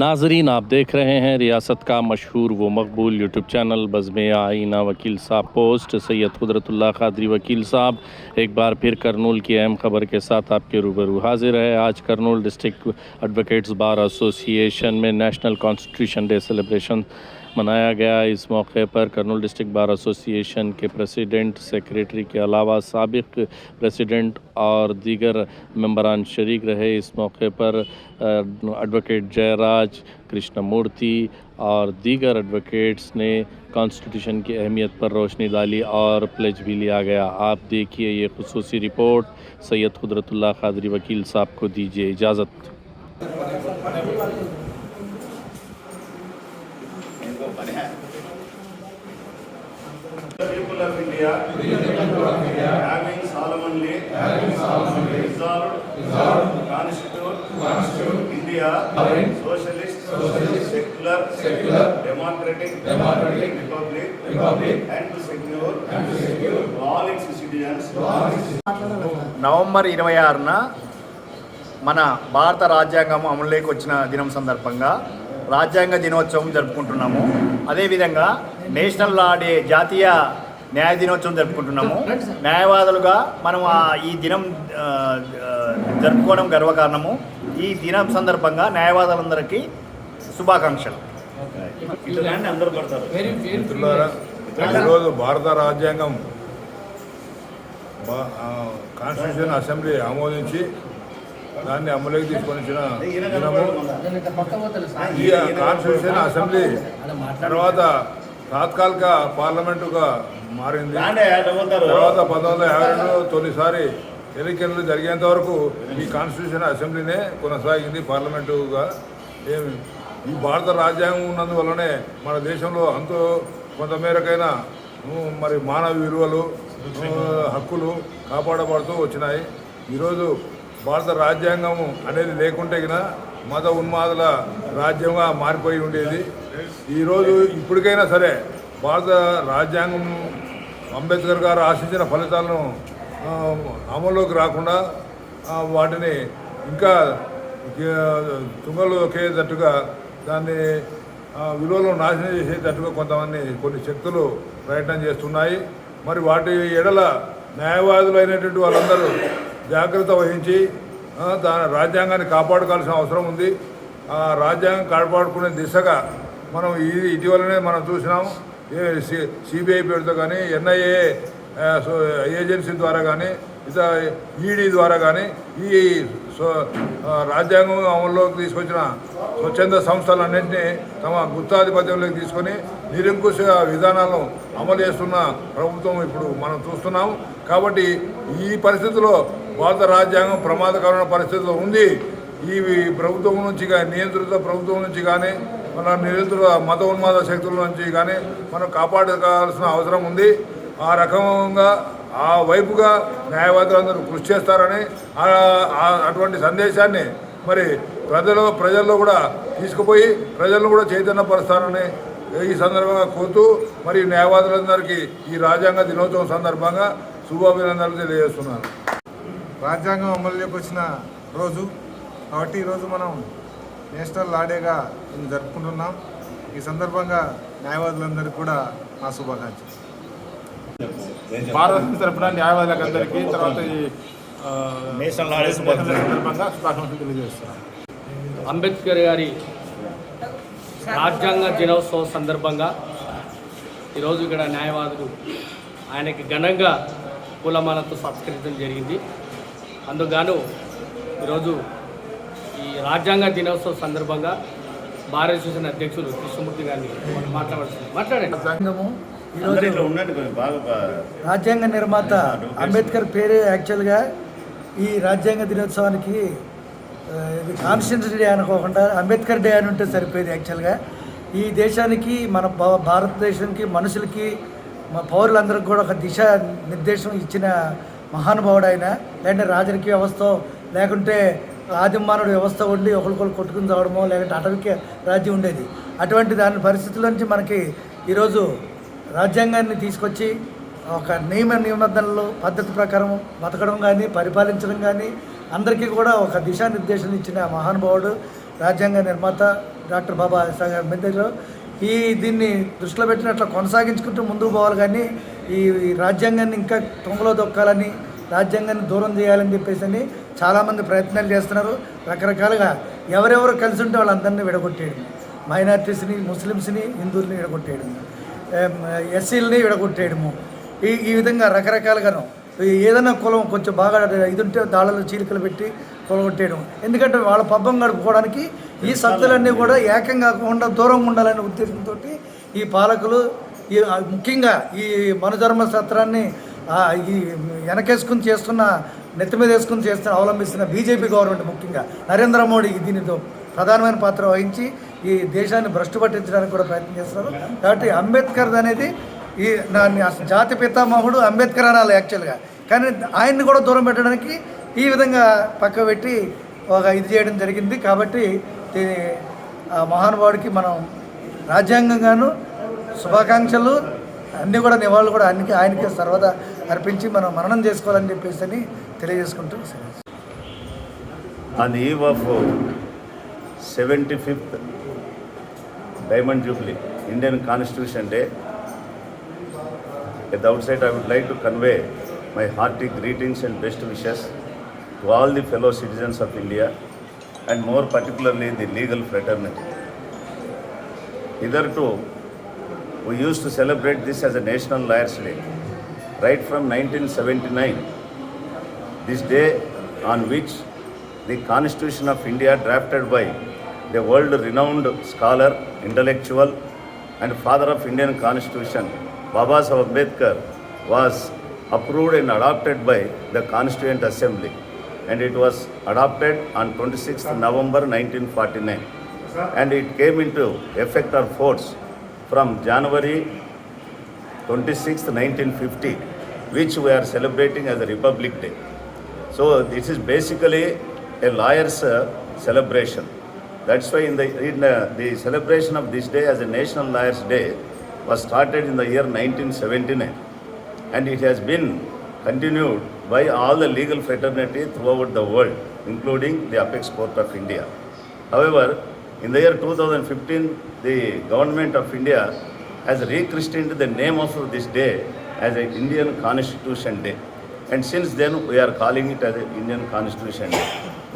नाजरीन, आप देख रहे हैं रियासत का मशहूर व मकबूल यूट्यूब चैनल बज़्म आईना वकील साहब पोस्ट। सैयद कुदरतुल्लाह कादरी वकील साहब एक बार फिर करनूल की अहम खबर के साथ आपके रूबरू हाजिर है। आज Kurnool district advocates bar association में नेशनल कॉन्स्टिट्यूशन डे सेलिब्रेशन मनाया गया। इस मौके पर करनूल डिस्ट्रिक्ट बार एसोसिएशन के प्रेसिडेंट, सेक्रेटरी के अलावा साबिक प्रेसिडेंट और दीगर मेंबरान शरीक रहे। इस मौके पर एडवोकेट जयराज, कृष्णमूर्ति और दीगर एडवोकेट्स ने कॉन्स्टिट्यूशन की अहमियत पर रोशनी डाली और प्लेज भी लिया गया। आप देखिए ये खुसूसी रिपोर्ट। सैयद कुदरतुल्लाह कादरी वकील साहब को दीजिए इजाज़त। People of India, having solemnly resolved to constitute India socialist, secular, democratic republic, and to secure all its citizens. November 26న మన భారత రాజ్యాంగం అమలులోకి వచ్చిన దినం సందర్భంగా రాజ్యాంగ దినోత్సవం జరుపుకుంటున్నాము. అదేవిధంగా నేషనల్ లా డే, జాతీయ న్యాయ దినోత్సవం జరుపుకుంటున్నాము. న్యాయవాదులుగా మనం ఈ దినం జరుపుకోవడం గర్వకారణము. ఈ దినం సందర్భంగా న్యాయవాదులందరికీ శుభాకాంక్షలు. ఈరోజు భారత రాజ్యాంగం కాన్స్టిట్యూషన్ అసెంబ్లీ ఆమోదించి దాన్ని అమలుకి తీసుకొని వచ్చిన దినము. ఈ కాన్స్టిట్యూషన్ అసెంబ్లీ తర్వాత తాత్కాలిక పార్లమెంటుగా మారింది. తర్వాత 1952 తొలిసారి ఎన్నికలు జరిగేంత వరకు ఈ కాన్స్టిట్యూషన్ అసెంబ్లీనే కొనసాగింది పార్లమెంటుగా. ఈ భారత రాజ్యాంగం ఉన్నందువల్లనే మన దేశంలో అంతో కొంతమేరకైనా మరి మానవ విలువలు, హక్కులు కాపాడబడుతూ వచ్చినాయి. ఈరోజు భారత రాజ్యాంగం అనేది లేకుంటే మత ఉన్మాదుల రాజ్యంగా మారిపోయి ఉండేది. ఈరోజు ఇప్పటికైనా సరే భారత రాజ్యాంగం అంబేద్కర్ గారు ఆశించిన ఫలితాలను అమల్లోకి రాకుండా వాటిని ఇంకా తుంగలో ఎక్కేటట్టుగా దాన్ని విలువలను నాశనం చేసేటట్టుగా కొన్ని శక్తులు ప్రయత్నం చేస్తున్నాయి. మరి వాటి ఎడల న్యాయవాదులైనటువంటి వాళ్ళందరూ జాగ్రత్త వహించి రాజ్యాంగాన్ని కాపాడుకోవాల్సిన అవసరం ఉంది. ఆ రాజ్యాంగం కాపాడుకునే దిశగా మనం ఇటీవలనే మనం చూసినాం. సిబిఐ పేరుతో కానీ, ఎన్ఐఏ ఏజెన్సీ ద్వారా కానీ, ఇతర ఈడీ ద్వారా కానీ ఈ రాజ్యాంగం అమల్లోకి తీసుకొచ్చిన స్వచ్ఛంద సంస్థలన్నింటినీ తమ గుత్తాధిపత్యంలోకి తీసుకొని నిరంకుశ విధానాలను అమలు చేస్తున్న ప్రభుత్వం ఇప్పుడు మనం చూస్తున్నాం. కాబట్టి ఈ పరిస్థితుల్లో భారత రాజ్యాంగం ప్రమాదకరమైన పరిస్థితిలో ఉంది. ఈ ప్రభుత్వం నుంచి నియంత్రిత ప్రభుత్వం నుంచి కానీ, మన నియంత్రిత మత ఉన్మాద శక్తుల నుంచి కానీ మనం కాపాడుకోవాల్సిన అవసరం ఉంది. ఆ రకంగా ఆ వైపుగా న్యాయవాదులందరూ కృషి చేస్తారని, అటువంటి సందేశాన్ని మరి ప్రజల్లో కూడా తీసుకుపోయి ప్రజలను కూడా చైతన్యపరుస్తారని ఈ సందర్భంగా కోరుతూ మరి న్యాయవాదులందరికీ ఈ రాజ్యాంగ దినోత్సవం సందర్భంగా శుభాభినందనలు తెలియజేస్తున్నాను. రాజ్యాంగం అమలులోకి వచ్చిన రోజు కాబట్టి ఈరోజు మనం నేషనల్ లా డేగా జరుపుకుంటున్నాం. ఈ సందర్భంగా న్యాయవాదులందరికీ కూడా నా శుభాకాంక్షలు. భారతదేశం తరపున న్యాయవాదులకు అందరికీ తర్వాత ఈ నేషనల్ లా డే సందర్భంగా శుభాకాంక్షలు తెలియజేస్తున్నాం. అంబేద్కర్ గారి రాజ్యాంగ దినోత్సవం సందర్భంగా ఈరోజు ఇక్కడ న్యాయవాదులు ఆయనకి ఘనంగా పూలమాలతో సత్కరించడం జరిగింది. అందుకు ఈరోజు ఈ రాజ్యాంగ దినోత్సవం సందర్భంగా బార్ అసోసియేషన్ అధ్యక్షులు కృష్ణమూర్తి గారిని మాట్లాడండి. రాజ్యాంగ నిర్మాత అంబేద్కర్ పేరే యాక్చువల్గా ఈ రాజ్యాంగ దినోత్సవానికి ఇది కాన్స్టిట్యూషన్ డే అనుకోకుండా అంబేద్కర్ డే అని ఉంటే సరిపోయేది. యాక్చువల్గా ఈ దేశానికి, మన భారతదేశానికి, మనుషులకి, మా పౌరులందరికీ కూడా ఒక దిశ నిర్దేశం ఇచ్చిన మహానుభావుడు ఆయన. లేదంటే రాజకీయ వ్యవస్థ, లేకుంటే ఆదిమానవుడి వ్యవస్థ ఉండి ఒకరికొకరు కొట్టుకుని చావడమో, లేకుంటే అటవిక రాజ్యం ఉండేది. అటువంటి దాని పరిస్థితుల నుంచి మనకి ఈరోజు రాజ్యాంగాన్ని తీసుకొచ్చి ఒక నిబంధనలు పద్ధతి ప్రకారం బతకడం కానీ, పరిపాలించడం కానీ, అందరికీ కూడా ఒక దిశానిర్దేశం ఇచ్చిన మహానుభావుడు రాజ్యాంగ నిర్మాత డాక్టర్ బాబాసాహెబ్ అంబేద్కర్ దీన్ని దృష్టిలో పెట్టినట్లు కొనసాగించుకుంటూ ముందుకు పోవాలి. కానీ ఈ రాజ్యాంగాన్ని ఇంకా తొంగలో దొక్కాలని, రాజ్యాంగాన్ని దూరం చేయాలని చెప్పేసి చాలామంది ప్రయత్నాలు చేస్తున్నారు. రకరకాలుగా ఎవరెవరు కలిసి ఉంటే వాళ్ళందరినీ విడగొట్టేయడం, మైనార్టీస్ని, ముస్లిమ్స్ని, హిందువుల్ని విడగొట్టేయడం, ఎస్సీలని విడగొట్టేయడము, ఈ విధంగా రకరకాలుగాను ఏదైనా కులం కొంచెం బాగా ఇది ఉంటే దాళ్ళలో చీలికలు పెట్టి కొలగొట్టేయడం. ఎందుకంటే వాళ్ళ పబ్బం గడుపుకోవడానికి ఈ సత్తులన్నీ కూడా ఏకంగా కాకుండా దూరంగా ఉండాలనే ఉద్దేశంతో ఈ పాలకులు ముఖ్యంగా ఈ మనుధర్మ సత్రాన్ని ఈ వెనకేసుకుని చేస్తున్న, నెత్తి మీద వేసుకుని అవలంబిస్తున్న బీజేపీ గవర్నమెంట్, ముఖ్యంగా నరేంద్ర మోడీ దీనితో ప్రధానమైన పాత్ర వహించి ఈ దేశాన్ని భ్రష్టు పట్టించడానికి కూడా ప్రయత్నం చేస్తున్నారు. కాబట్టి అంబేద్కర్ అనేది జాతి పితామహుడు అంబేద్కర్ అనాలి యాక్చువల్గా, కానీ ఆయన్ని కూడా దూరం పెట్టడానికి ఈ విధంగా పక్క పెట్టి ఒక ఇది చేయడం జరిగింది. కాబట్టి మహానుభావుడికి మనం రాజ్యాంగంగాను శుభాకాంక్షలు అన్నీ కూడా నివాళులు కూడా ఆయనకే సర్వదా అర్పించి మనం మననం చేసుకోవాలని చెప్పేసి తెలియజేసుకుంటూ On the eve of 75th Diamond Jubilee, Indian Constitution Day, at the outset I would like to convey my hearty greetings and best wishes to all the fellow citizens of India, and more particularly the legal fraternity. Hitherto, we used to celebrate this as a National Lawyers' Day. Right from 1979, this day on which the Constitution of India, drafted by the world-renowned scholar, intellectual and father of Indian Constitution, Babasaheb Ambedkar, was approved and adopted by the Constituent Assembly, and it was adopted on 26th November 1949, and it came into effect or force from January 26th, 1950, which we are celebrating as a Republic Day. So this is basically a lawyer's celebration. That's why the celebration of this day as a National Lawyers' Day was started in the year 1979, and it has been continued by all the legal fraternity throughout the world, including the Apex Court of India. However, in the year 2015, the Government of India has rechristened the name of this day as an Indian Constitution Day, and since then we are calling it as an Indian Constitution Day.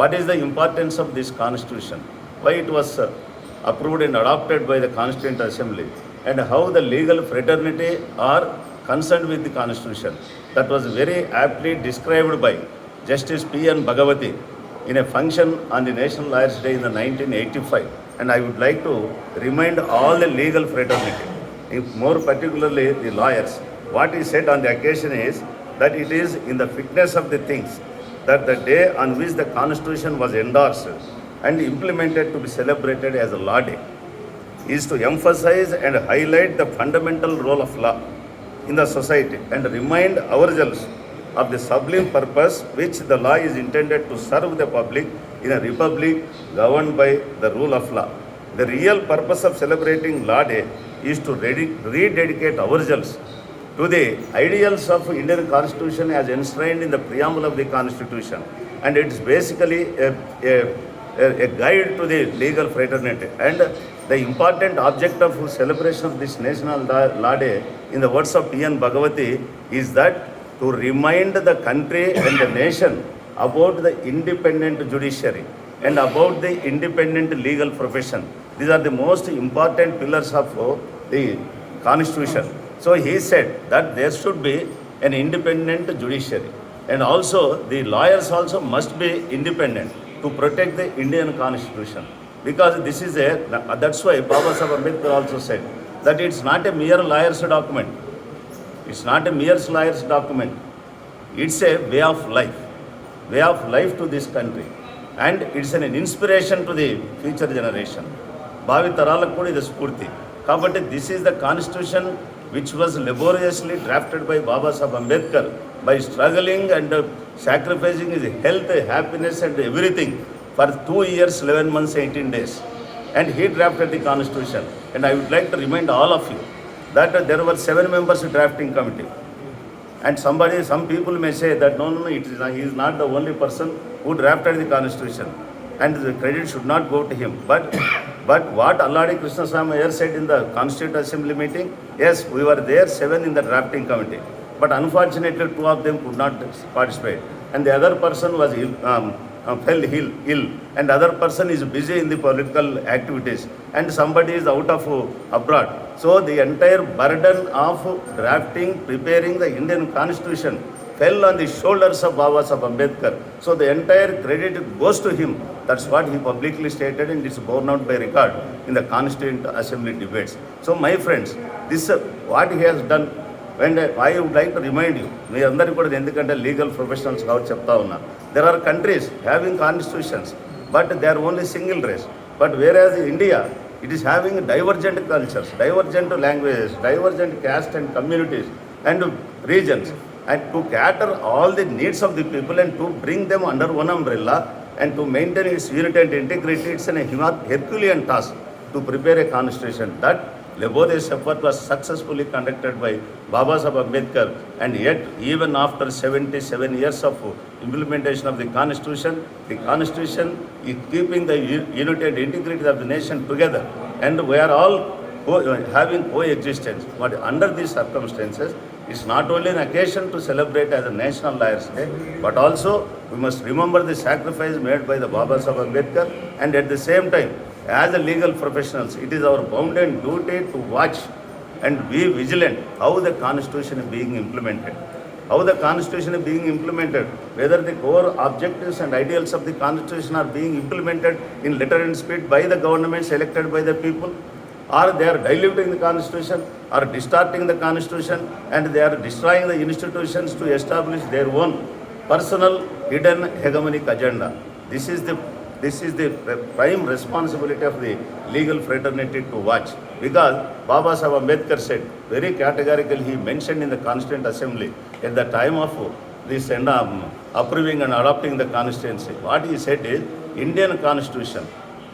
What is the importance of this Constitution? Why it was approved and adopted by the Constituent Assembly, and how the legal fraternity are concerned with the Constitution? That was very aptly described by Justice P.N. Bhagavati in a function on the National Lawyers' Day in the 1985. And I would like to remind all the legal fraternity, more particularly the lawyers, what he said on the occasion is that it is in the fitness of the things that the day on which the Constitution was endorsed and implemented to be celebrated as a law day is to emphasize and highlight the fundamental role of law in the society and remind ourselves of the sublime purpose which the law is intended to serve the public in a republic governed by the rule of law. The real purpose of celebrating Law Day is to rededicate ourselves to the ideals of Indian Constitution as enshrined in the preamble of the Constitution, and it is basically a guide to the legal fraternity. And the important object of celebration of this National Law Day, in the words of P.N. Bhagavati, is that to remind the country and the nation about the independent judiciary and about the independent legal profession. These are the most important pillars of the Constitution. So he said that there should be an independent judiciary, and also the lawyers also must be independent to protect the Indian Constitution, because this is that's why Babasaheb Ambedkar also said that it's not a mere lawyer's document. It's not a mere lawyer's document. It's a way of life to this country, and it's an inspiration to the future generation. Bhavi Taralaku kuda idu spurti. Kabatti this is the Constitution which was laboriously drafted by Babasaheb Ambedkar by struggling and sacrificing his health, happiness and everything for 2 years, 11 months, 18 days. And he drafted the Constitution. And I would like to remind all of you that there were 7 members drafting committee. And some people may say that no, he is not the only person who drafted the Constitution, and the credit should not go to him. But But what Alladi Krishnaswamy Iyer said in the Constituent Assembly meeting, yes, we were there, 7 in the drafting committee. But unfortunately, 2 of them could not participate. And the other person was fell ill, and other person is busy in the political activities, and somebody is out of abroad. So the entire burden of drafting, preparing the Indian Constitution fell on the shoulders of Baba Saheb Ambedkar. So the entire credit goes to him. That's what he publicly stated, and it's borne out by record in the Constituent Assembly debates. So my friends, this what he has done. And I would like to remind you, మీ అందరికీ కూడా ఎందుకంటే legal professionals కాబట్టి చెప్తా ఉన్నా, there are countries having constitutions, but they are only single race. But whereas India, it is having divergent cultures, divergent languages, divergent caste and communities and regions, and to cater all the needs of the people and to bring them under one umbrella and to maintain its unity and integrity, it's a Herculean task to prepare a constitution. That laborious effort was successfully conducted by Baba Saheb Ambedkar, and yet even after 77 years of implementation of the Constitution is keeping the unity and integrity of the nation together, and we are all having coexistence. But under these circumstances, it's not only an occasion to celebrate as a National Lawyers Day, but also we must remember the sacrifice made by the Baba Saheb Ambedkar, and at the same time, as a legal professionals, it is our bounden duty to watch and be vigilant how the Constitution is being implemented. How the Constitution is being implemented, whether the core objectives and ideals of the Constitution are being implemented in letter and spirit by the governments elected by the people, or they are diluting the Constitution, or distorting the Constitution, and they are destroying the institutions to establish their own personal hidden hegemonic agenda. This is the prime responsibility of the legal fraternity to watch, because Baba Saheb Ambedkar said very categorically, he mentioned in the Constituent Assembly at the time of this approving and adopting the constituency, what he said is, Indian Constitution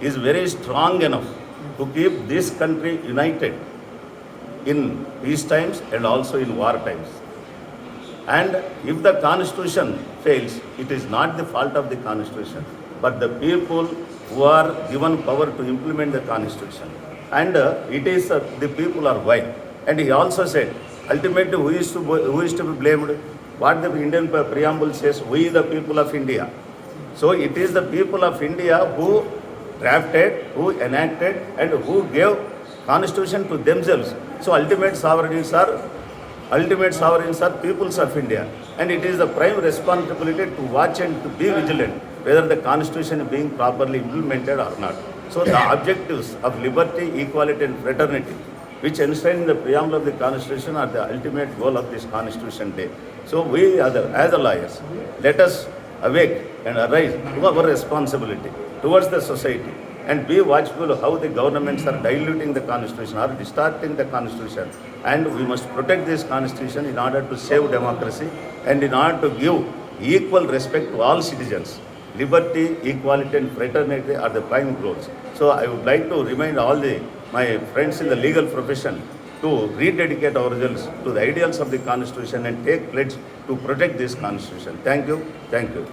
is very strong enough to keep this country united in peace times and also in war times. And if the Constitution fails, it is not the fault of the Constitution, but the people who are given power to implement the Constitution. And it is the people are white. And he also said, ultimately who is to be blamed? What the Indian preamble says, we the people of India. So it is the people of India who drafted, who enacted, and who gave Constitution to themselves. So ultimate sovereigns are peoples of India. And it is the prime responsibility to watch and to be vigilant whether the Constitution is being properly implemented or not. So the objectives of liberty, equality and fraternity, which enshrined in the preamble of the Constitution, are the ultimate goal of this Constitution Day. So we as the lawyers, let us awake and arise to our responsibility towards the society and be watchful how the governments are diluting the Constitution or distorting the Constitution. And we must protect this Constitution in order to save democracy and in order to give equal respect to all citizens. Liberty, equality and fraternity are the prime goals. So I would like to remind all my friends in the legal profession to rededicate ourselves to the ideals of the Constitution and take pledge to protect this Constitution. Thank you. Thank you.